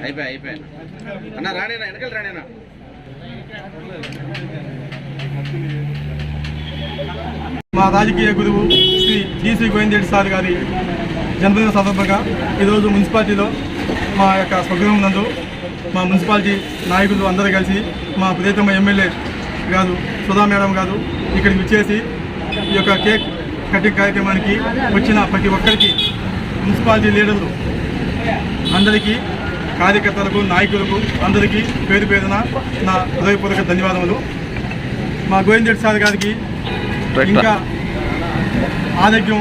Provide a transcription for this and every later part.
అయిపోయి అన్న రానేనా వెనకాల రానేనా మా రాజకీయ గురువు శ్రీ టీసీ గోవిందరెడ్డి సార్ గారి జన్మదిన సందర్భంగా ఈరోజు మున్సిపాలిటీలో మా యొక్క స్వగృహం నందు మా మున్సిపాలిటీ నాయకులు అందరూ కలిసి మా ప్రియతమ ఎమ్మెల్యే గారు సుధా మేడం గారు ఇక్కడికి వచ్చేసి ఈ యొక్క కేక్ కటింగ్ కార్యక్రమానికి వచ్చిన ప్రతి ఒక్కరికి మున్సిపాలిటీ లీడర్లు అందరికీ కార్యకర్తలకు నాయకులకు అందరికీ పేరు పేరున నా హృదయపూర్వక ధన్యవాదములు. మా గోవిందరెడ్డి సార్ గారికి ఇంకా ఆరోగ్యం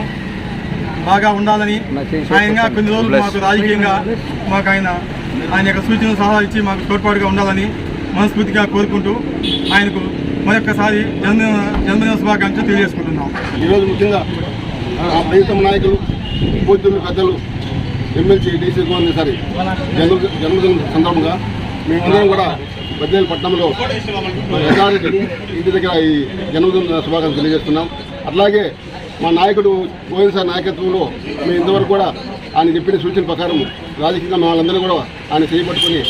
బాగా ఉండాలని ఆయన కొన్ని రోజులు మాకు రాజకీయంగా మాకు ఆయన యొక్క సూచనలు సలహా ఇచ్చి మాకు తోడ్పాటుగా ఉండాలని మనస్ఫూర్తిగా కోరుకుంటూ ఆయనకు మరొక్కసారి జన్మదిన శుభాకాంక్షలు తెలియజేసుకుంటున్నాం. ఈరోజు ముఖ్యంగా ఆ ప్రియతమ నాయకులు పూజ్యులు పెద్దలు ఎమ్మెల్సీ డీసీ గోవిందరెడ్డి జన్మదిన సందర్భంగా మేమందరం కూడా బద్వేలు పట్టణంలో ఇంటి దగ్గర ఈ జన్మదిన శుభాకాంక్షలు తెలియజేస్తున్నాం. అట్లాగే మా నాయకుడు గోవింద్ సార్ నాయకత్వంలో మేము ఇంతవరకు కూడా ఆయన చెప్పిన సూచన ప్రకారం రాజకీయంగా వాళ్ళందరూ కూడా ఆయన చేపట్టుకుని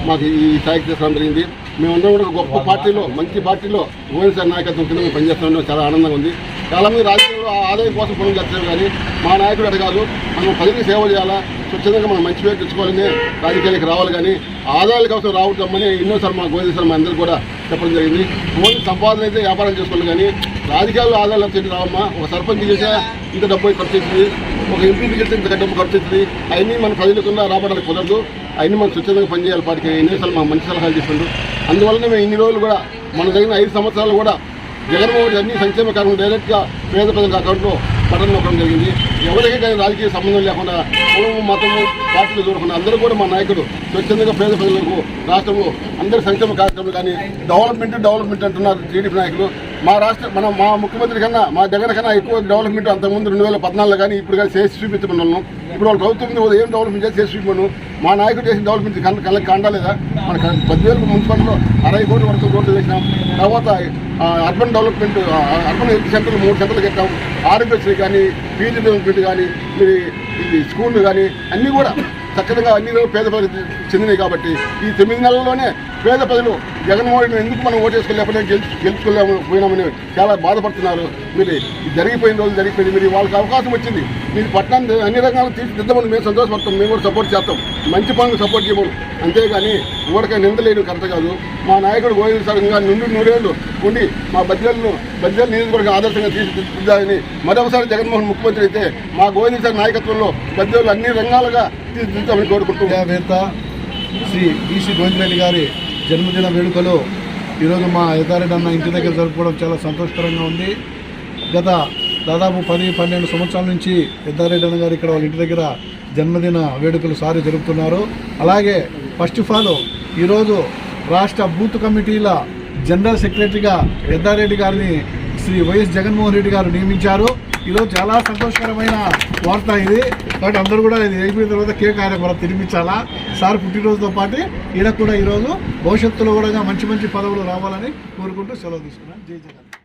మాకు ఈ స్థాయికి తీసుకురావడం జరిగింది. మేమందరం కూడా గొప్ప పార్టీలో మంచి పార్టీలో గోవింద్ సార్ నాయకత్వం కింద మేము పనిచేస్తున్నాం. చాలా ఆనందంగా ఉంది. చాలామంది రాజకీయంలో ఆదాయం కోసం పనులు చేస్తారు, కానీ మా నాయకుడు అటు కాదు, మనం ప్రజలకు సేవ చేయాలా, స్వచ్ఛందంగా మనం మంచి పేరు తెచ్చుకోవాలని రాజకీయాలకు రావాలి, కానీ ఆదాయాల కోసం రావద్దామని ఎన్నోసార్లు మా గోవింద్ సార్ మా అందరూ కూడా చెప్పడం జరిగింది. ఓన్లీ సంపాదన అయితే వ్యాపారం చేసుకోవాలి, కానీ రాజకీయాల్లో ఆదాయాలు వచ్చేది రావమ్మా. ఒక సర్పంచ్ చేసా ఇంత డబ్బు ఖర్చు అవుతుంది, ఒక ఎంపీకి చేస్తే ఇంత డబ్బు ఖర్చు అవుతుంది. అవన్నీ మన ప్రజలకుండా రాబడానికి కుదరదు. అవన్నీ మనం స్వచ్ఛందంగా పనిచేయాలి. పాటికి ఎన్నోసార్లు మాకు మంచి సలహాలు చేస్తుండ్రు. అందువల్ల మేము ఇన్ని రోజులు కూడా మన జరిగిన 5 సంవత్సరాలు కూడా జగన్మోహన్ రెడ్డి అన్ని సంక్షేమ కార్యక్రమం డైరెక్ట్గా పేద ప్రజల అకౌంట్లో బటన్ నొక్కడం జరిగింది. ఎవరికి కానీ రాజకీయ సంబంధం లేకుండా కులము మతము పార్టీలు చూడకుండా అందరూ కూడా మా నాయకుడు స్వచ్ఛందంగా పేద ప్రజలకు రాష్ట్రంలో అందరి సంక్షేమ కార్యక్రమాలు కానీ డెవలప్మెంట్ అంటున్నారు టీడీపీ నాయకులు. మా మా ముఖ్యమంత్రి కన్నా మా జగన్ కన్నా ఎక్కువ డెవలప్మెంట్ అంతకుముందు 2014 కానీ ఇప్పుడు కానీ చేసి చూపించమన్నాను. ఇప్పుడు వాళ్ళు ప్రభుత్వం ఏం డెవలప్మెంట్ చేసి చూపించమను. మా నాయకుడు చేసిన డెవలప్మెంట్ కళ్ళకి కాండాలేదా? మన 10,000 మున్సిపాలిటీలో 60 కోట్ల వరకు రోడ్లు వేసినాం. తర్వాత అర్బన్ డెవలప్మెంట్ అర్బన్ హెల్త్ సెంటర్లు 3 సెంటర్లు కట్టాం. ఆరోగ్యశ్రీ కానీ పీజీ డెవలప్మెంట్ కానీ ఇది స్కూళ్ళు కానీ అన్నీ కూడా చక్కగా అన్ని పేద ప్రజలకు చెందినాయి. కాబట్టి ఈ 9 నెలల్లోనే పేద ప్రజలు జగన్మోహన్ రెడ్డిని ఎందుకు మనం ఓటేసుకోలేకపోతే గెలుచుకోలేకపోయినామని చాలా బాధపడుతున్నారు. మీరు జరిగిపోయిన రోజులు జరిగిపోయింది. మీరు వాళ్ళకి అవకాశం వచ్చింది. మీరు పట్టణాన్ని అన్ని రకాలు తీర్చిదిద్దమని మేము సంతోషపడతాం. మేము కూడా సపోర్ట్ చేస్తాం. మంచి పనులు సపోర్ట్ చేయమని. అంతేగాని ఊరికే నిందలేని కరెక్ట్ కాదు. మా నాయకుడు గోవింద్ సార్ ఇంకా 100 ఉండి మా బద్వేలు నియోజకవర్గం ఆదర్శంగా తీర్చిదిద్దాలని మరొకసారి జగన్మోహన్ ముఖ్యమంత్రి అయితే మా గోవింద్ సార్ నాయకత్వంలో బద్వేలు అన్ని రంగాలుగా తీర్చిదిద్దామని కోరుకుంటున్నాం. శ్రీ టీసీ గోవిందరెడ్డి గారి జన్మదిన వేడుకలో ఈరోజు మా ఎద్దారెడ్డి అన్న ఇంటి దగ్గర జరుపుకోవడం చాలా సంతోషకరంగా ఉంది. గత దాదాపు 10-12 సంవత్సరాల నుంచి ఎద్దారెడ్డి అన్న గారు ఇక్కడ వాళ్ళ ఇంటి దగ్గర జన్మదిన వేడుకలు సారి జరుపుతున్నారు. అలాగే ఫస్ట్ ఆఫ్ ఆల్ ఈరోజు రాష్ట్ర బూత్ కమిటీల జనరల్ సెక్రటరీగా ఎద్దారెడ్డి గారిని శ్రీ వైఎస్ జగన్మోహన్ రెడ్డి గారు నియమించారు. ఈరోజు చాలా సంతోషకరమైన వార్త ఇది. కాబట్టి అందరూ కూడా ఇది అయిపోయిన తర్వాత కేక్ కార్యక్రమం తినిపించాలా. సార్ పుట్టినరోజుతో పాటు ఈయనకు కూడా ఈరోజు భవిష్యత్తులో కూడా మంచి పదవులు రావాలని కోరుకుంటూ సెలవు తీసుకున్నాను. జై జగన్.